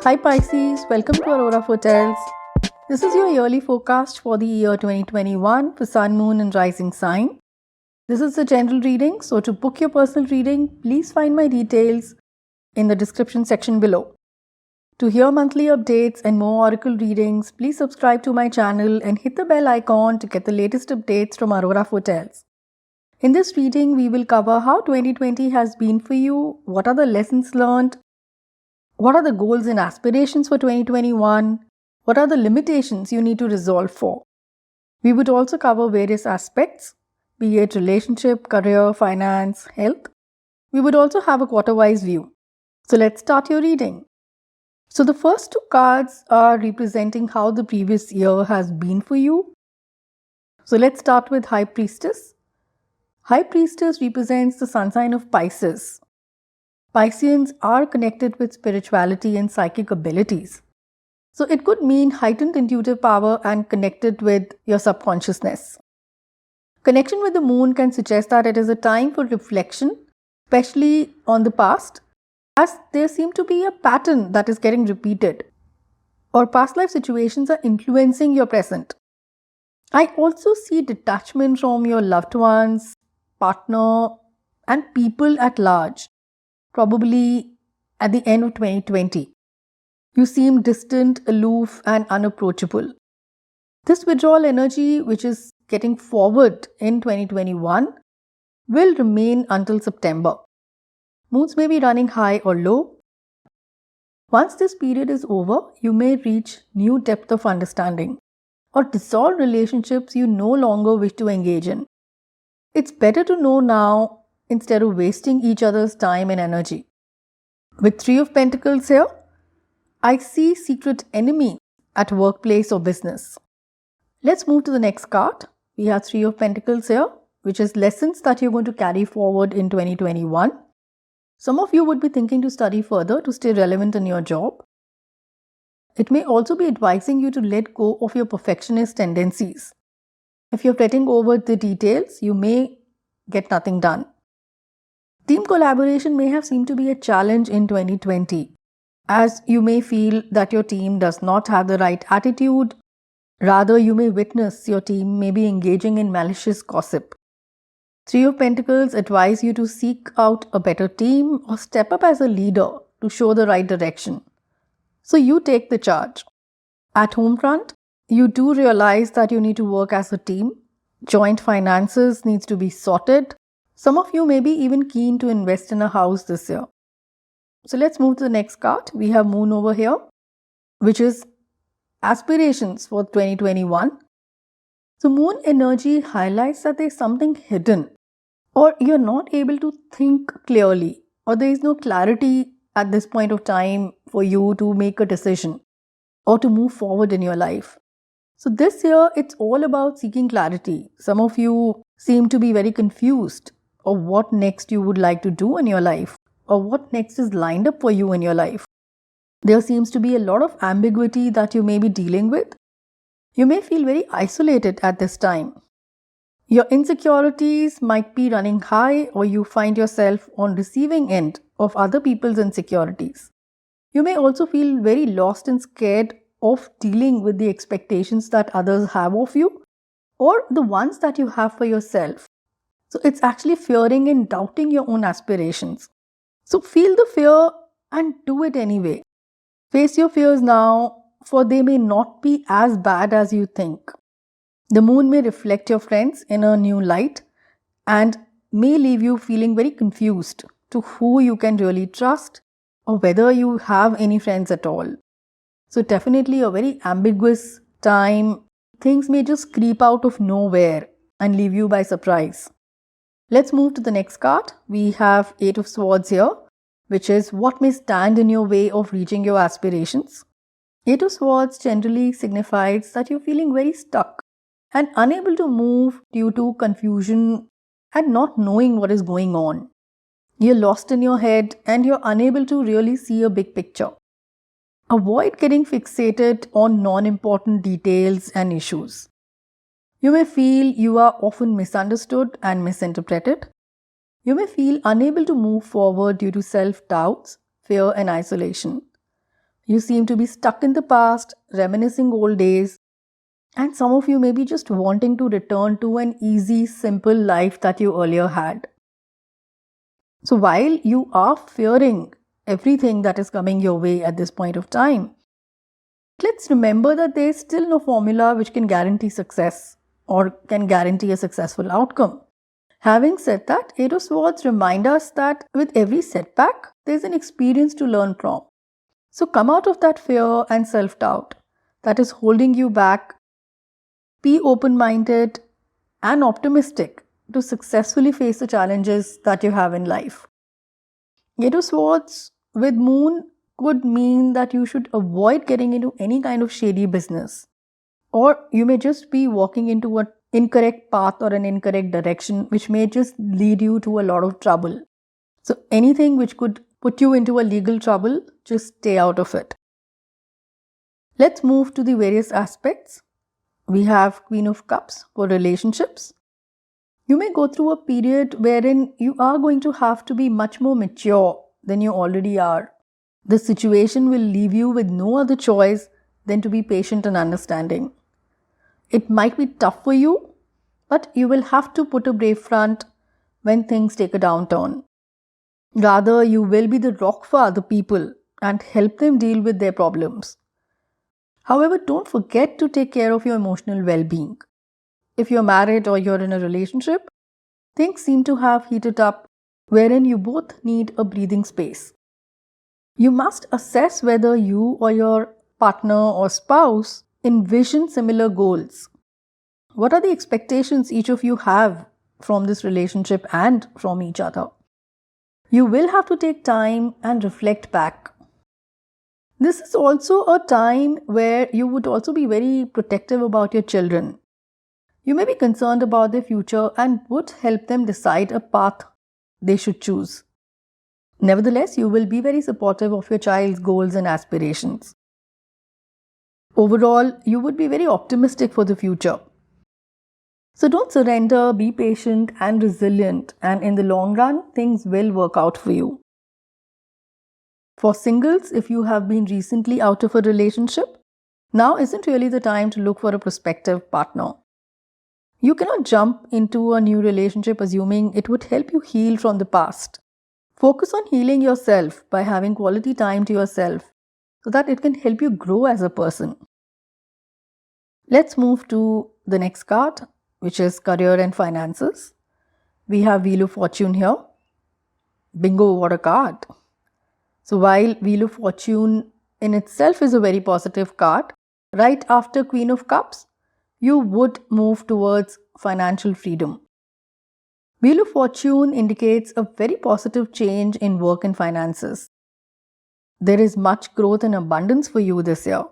Hi Pisces, welcome to Aurora.foretells. This is your yearly forecast for the year 2021 for Sun, Moon and Rising sign. This is a general reading, so to book your personal reading, please find my details in the description section below. To hear monthly updates and more oracle readings, please subscribe to my channel and hit the bell icon to get the latest updates from Aurora.foretells. In this reading, we will cover how 2020 has been for you, what are the lessons learned, what are the goals and aspirations for 2021, what are the limitations you need to resolve for. We would also cover various aspects, be it relationship, career, finance, health. We would also have a quarter-wise view. So let's start your reading. So the first two cards are representing how the previous year has been for you. So let's start with High Priestess. High Priestess represents the sun sign of Pisces. Pisceans are connected with spirituality and psychic abilities. So it could mean heightened intuitive power and connected with your subconsciousness. Connection with the moon can suggest that it is a time for reflection, especially on the past, as there seem to be a pattern that is getting repeated, or past life situations are influencing your present. I also see detachment from your loved ones, partner, and people at large, probably at the end of 2020. You seem distant, aloof, and unapproachable. This withdrawal energy, which is getting forward in 2021, will remain until September. Moons may be running high or low. Once this period is over, you may reach new depth of understanding or dissolve relationships you no longer wish to engage in. It's better to know now instead of wasting each other's time and energy. With Three of Pentacles here, I see secret enemy at workplace or business. Let's move to the next card. We have Three of Pentacles here, which is lessons that you're going to carry forward in 2021. Some of you would be thinking to study further to stay relevant in your job. It may also be advising you to let go of your perfectionist tendencies. If you're fretting over the details, you may get nothing done. Team collaboration may have seemed to be a challenge in 2020, as you may feel that your team does not have the right attitude. Rather, you may witness your team may be engaging in malicious gossip. Three of Pentacles advise you to seek out a better team or step up as a leader to show the right direction. So you take the charge. At home front, you do realize that you need to work as a team. Joint finances needs to be sorted. Some of you may be even keen to invest in a house this year. So let's move to the next card. We have Moon over here, which is aspirations for 2021. So Moon energy highlights that there is something hidden, or you're not able to think clearly, or there is no clarity at this point of time for you to make a decision or to move forward in your life. So this year, it's all about seeking clarity. Some of you seem to be very confused of what next you would like to do in your life, or what next is lined up for you in your life. There seems to be a lot of ambiguity that you may be dealing with. You may feel very isolated at this time. Your insecurities might be running high, or you find yourself on receiving end of other people's insecurities. You may also feel very lost and scared of dealing with the expectations that others have of you, or the ones that you have for yourself. So it's actually fearing and doubting your own aspirations. So feel the fear and do it anyway. Face your fears now, for they may not be as bad as you think. The moon may reflect your friends in a new light and may leave you feeling very confused to who you can really trust or whether you have any friends at all. So definitely a very ambiguous time. Things may just creep out of nowhere and leave you by surprise. Let's move to the next card. We have Eight of Swords here, which is what may stand in your way of reaching your aspirations. Eight of Swords generally signifies that you're feeling very stuck and unable to move due to confusion and not knowing what is going on. You're lost in your head and you're unable to really see a big picture. Avoid getting fixated on non-important details and issues. You may feel you are often misunderstood and misinterpreted. You may feel unable to move forward due to self-doubts, fear and isolation. You seem to be stuck in the past, reminiscing old days, and some of you may be just wanting to return to an easy, simple life that you earlier had. So while you are fearing everything that is coming your way at this point of time, let's remember that there is still no formula which can guarantee success or can guarantee a successful outcome. Having said that, Eight of Swords remind us that with every setback, there is an experience to learn from. So come out of that fear and self-doubt that is holding you back. Be open-minded and optimistic to successfully face the challenges that you have in life. Eight of Swords with Moon could mean that you should avoid getting into any kind of shady business. Or you may just be walking into an incorrect path or an incorrect direction, which may just lead you to a lot of trouble. So anything which could put you into a legal trouble, just stay out of it. Let's move to the various aspects. We have Queen of Cups for relationships. You may go through a period wherein you are going to have to be much more mature than you already are. The situation will leave you with no other choice than to be patient and understanding. It might be tough for you, but you will have to put a brave front when things take a downturn. Rather, you will be the rock for other people and help them deal with their problems. However, don't forget to take care of your emotional well-being. If you're married or you're in a relationship, things seem to have heated up wherein you both need a breathing space. You must assess whether you or your partner or spouse envision similar goals. What are the expectations each of you have from this relationship and from each other? You will have to take time and reflect back. This is also a time where you would also be very protective about your children. You may be concerned about their future and would help them decide a path they should choose. Nevertheless, you will be very supportive of your child's goals and aspirations. Overall, you would be very optimistic for the future. So don't surrender, be patient and resilient, and in the long run, things will work out for you. For singles, if you have been recently out of a relationship, now isn't really the time to look for a prospective partner. You cannot jump into a new relationship assuming it would help you heal from the past. Focus on healing yourself by having quality time to yourself so that it can help you grow as a person. Let's move to the next card, which is career and finances. We have Wheel of Fortune here. Bingo, what a card. So while Wheel of Fortune in itself is a very positive card, right after Queen of Cups, you would move towards financial freedom. Wheel of Fortune indicates a very positive change in work and finances. There is much growth and abundance for you this year.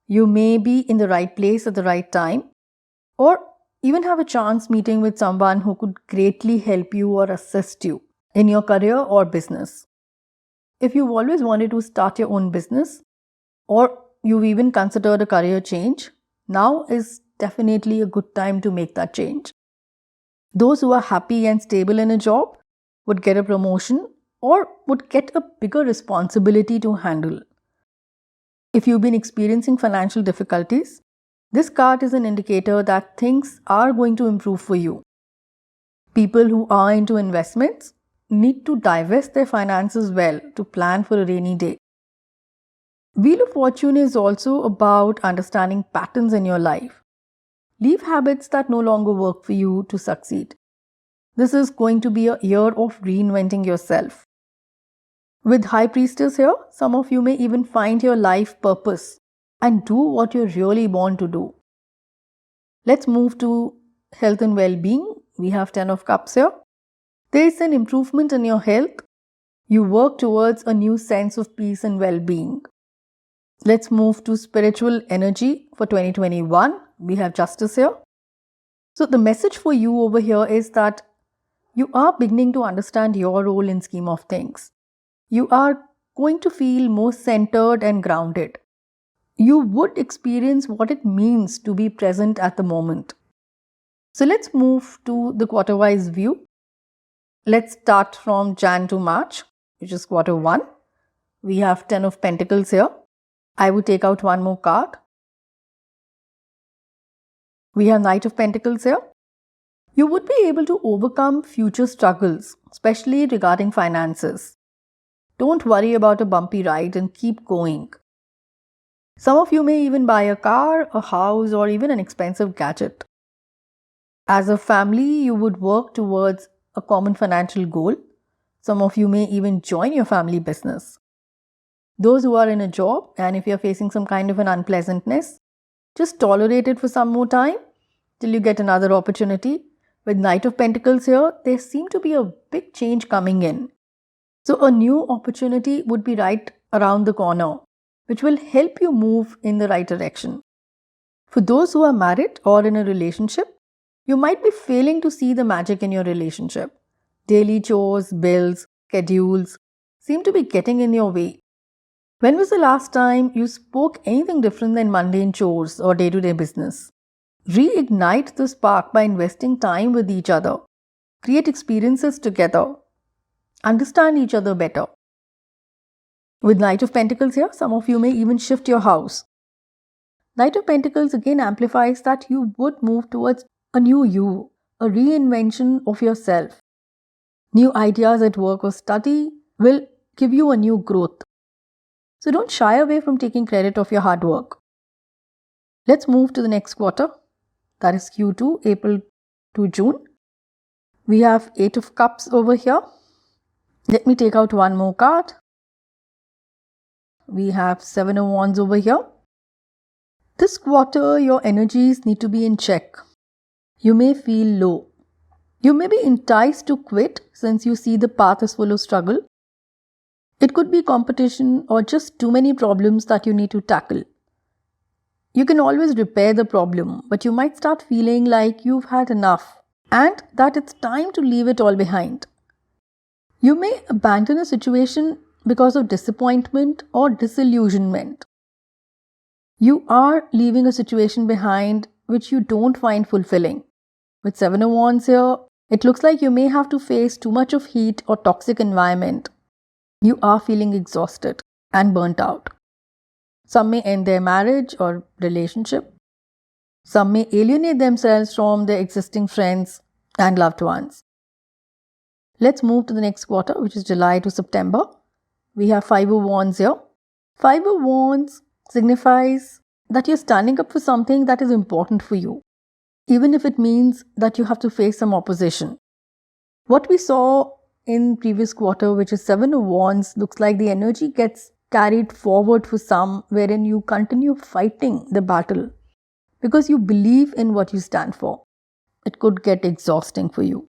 You may be in the right place at the right time, or even have a chance meeting with someone who could greatly help you or assist you in your career or business. If you've always wanted to start your own business, or you've even considered a career change, now is definitely a good time to make that change. Those who are happy and stable in a job would get a promotion or would get a bigger responsibility to handle. If you've been experiencing financial difficulties, this card is an indicator that things are going to improve for you. People who are into investments need to divest their finances well to plan for a rainy day. Wheel of Fortune is also about understanding patterns in your life. Leave habits that no longer work for you to succeed. This is going to be a year of reinventing yourself. With High Priestess here, some of you may even find your life purpose and do what you really want to do. Let's move to health and well-being. We have 10 of Cups here. There is an improvement in your health. You work towards a new sense of peace and well-being. Let's move to spiritual energy for 2021. We have Justice here. So the message for you over here is that you are beginning to understand your role in scheme of things. You are going to feel more centered and grounded. You would experience what it means to be present at the moment. So let's move to the quarter-wise view. Let's start from Jan to March, which is quarter 1. We have 10 of Pentacles here. I would take out one more card. We have Knight of Pentacles here. You would be able to overcome future struggles, especially regarding finances. Don't worry about a bumpy ride and keep going. Some of you may even buy a car, a house, or even an expensive gadget. As a family, you would work towards a common financial goal. Some of you may even join your family business. Those who are in a job, and if you're facing some kind of an unpleasantness, just tolerate it for some more time till you get another opportunity. With Knight of Pentacles here, there seems to be a big change coming in. So a new opportunity would be right around the corner, which will help you move in the right direction. For those who are married or in a relationship, you might be failing to see the magic in your relationship. Daily chores, bills, schedules seem to be getting in your way. When was the last time you spoke anything different than mundane chores or day-to-day business? Reignite the spark by investing time with each other. Create experiences together. Understand each other better. With Knight of Pentacles here, some of you may even shift your house. Knight of Pentacles again amplifies that you would move towards a new you, a reinvention of yourself. New ideas at work or study will give you a new growth. So don't shy away from taking credit of your hard work. Let's move to the next quarter. That is Q2, April to June. We have 8 of Cups over here. Let me take out one more card. We have 7 of Wands over here. This quarter, your energies need to be in check. You may feel low. You may be enticed to quit since you see the path is full of struggle. It could be competition or just too many problems that you need to tackle. You can always repair the problem, but you might start feeling like you've had enough and that it's time to leave it all behind. You may abandon a situation because of disappointment or disillusionment. You are leaving a situation behind which you don't find fulfilling. With 7 of Wands here, it looks like you may have to face too much of heat or toxic environment. You are feeling exhausted and burnt out. Some may end their marriage or relationship. Some may alienate themselves from their existing friends and loved ones. Let's move to the next quarter, which is July to September. We have 5 of Wands here. 5 of Wands signifies that you're standing up for something that is important for you, even if it means that you have to face some opposition. What we saw in previous quarter, which is 7 of Wands, looks like the energy gets carried forward for some, wherein you continue fighting the battle because you believe in what you stand for. It could get exhausting for you.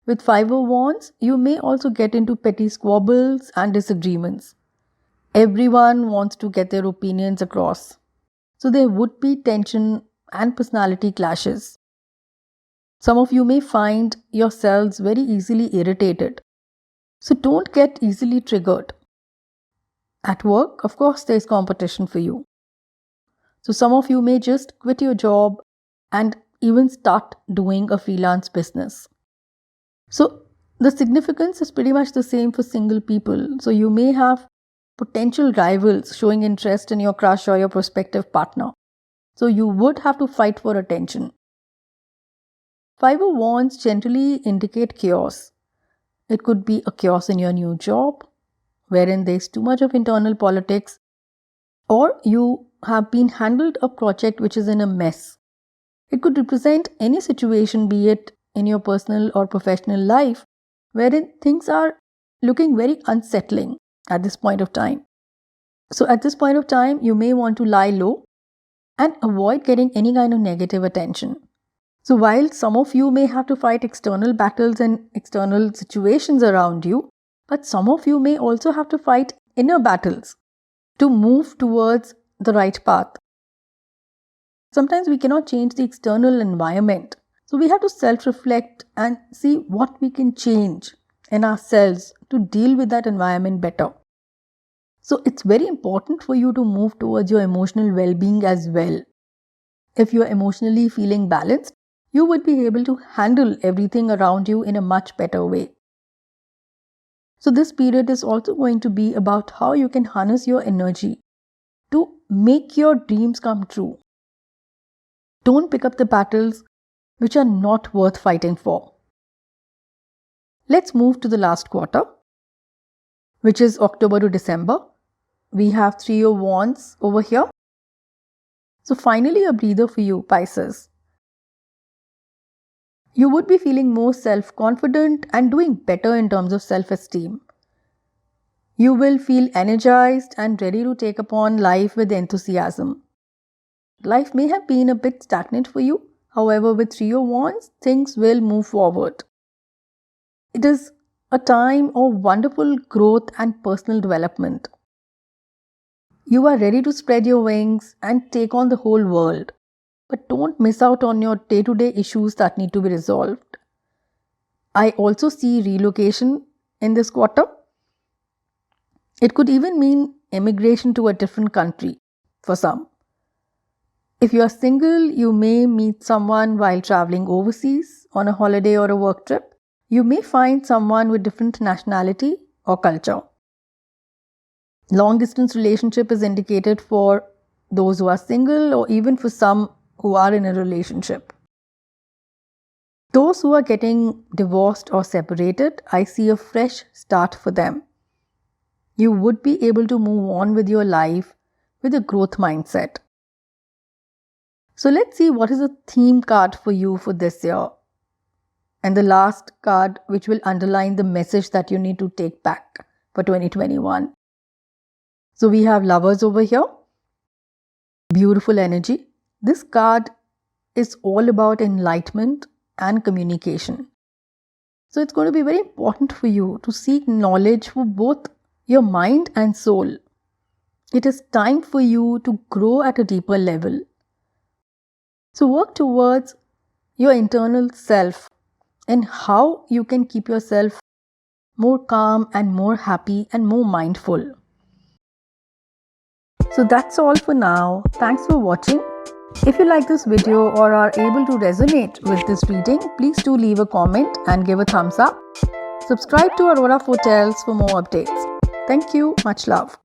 With 5 of Wands, you may also get into petty squabbles and disagreements. Everyone wants to get their opinions across. So there would be tension and personality clashes. Some of you may find yourselves very easily irritated. So don't get easily triggered. At work, of course, there is competition for you. So some of you may just quit your job and even start doing a freelance business. So the significance is pretty much the same for single people. So you may have potential rivals showing interest in your crush or your prospective partner. So you would have to fight for attention. 5 of Wands generally indicate chaos. It could be a chaos in your new job, wherein there's too much of internal politics, or you have been handled a project which is in a mess. It could represent any situation, be it in your personal or professional life, wherein things are looking very unsettling at this point of time. So at this point of time, you may want to lie low and avoid getting any kind of negative attention. So while some of you may have to fight external battles and external situations around you, but some of you may also have to fight inner battles to move towards the right path. Sometimes we cannot change the external environment. So we have to self-reflect and see what we can change in ourselves to deal with that environment better. So it's very important for you to move towards your emotional well-being as well. If you're emotionally feeling balanced, you would be able to handle everything around you in a much better way. So this period is also going to be about how you can harness your energy to make your dreams come true. Don't pick up the battles which are not worth fighting for. Let's move to the last quarter, which is October to December. We have Three of Wands over here. So finally a breather for you, Pisces. You would be feeling more self-confident and doing better in terms of self-esteem. You will feel energized and ready to take upon life with enthusiasm. Life may have been a bit stagnant for you. However, with Three of Wands, things will move forward. It is a time of wonderful growth and personal development. You are ready to spread your wings and take on the whole world. But don't miss out on your day-to-day issues that need to be resolved. I also see relocation in this quarter. It could even mean emigration to a different country for some. If you are single, you may meet someone while traveling overseas on a holiday or a work trip. You may find someone with different nationality or culture. Long distance relationship is indicated for those who are single or even for some who are in a relationship. Those who are getting divorced or separated, I see a fresh start for them. You would be able to move on with your life with a growth mindset. So let's see what is a theme card for you for this year. And the last card which will underline the message that you need to take back for 2021. So we have Lovers over here. Beautiful energy. This card is all about enlightenment and communication. So it's going to be very important for you to seek knowledge for both your mind and soul. It is time for you to grow at a deeper level. So work towards your internal self and how you can keep yourself more calm and more happy and more mindful. So that's all for now. Thanks for watching. If you like this video or are able to resonate with this reading, please do leave a comment and give a thumbs up. Subscribe to Aurora Foretells for more updates. Thank you. Much love.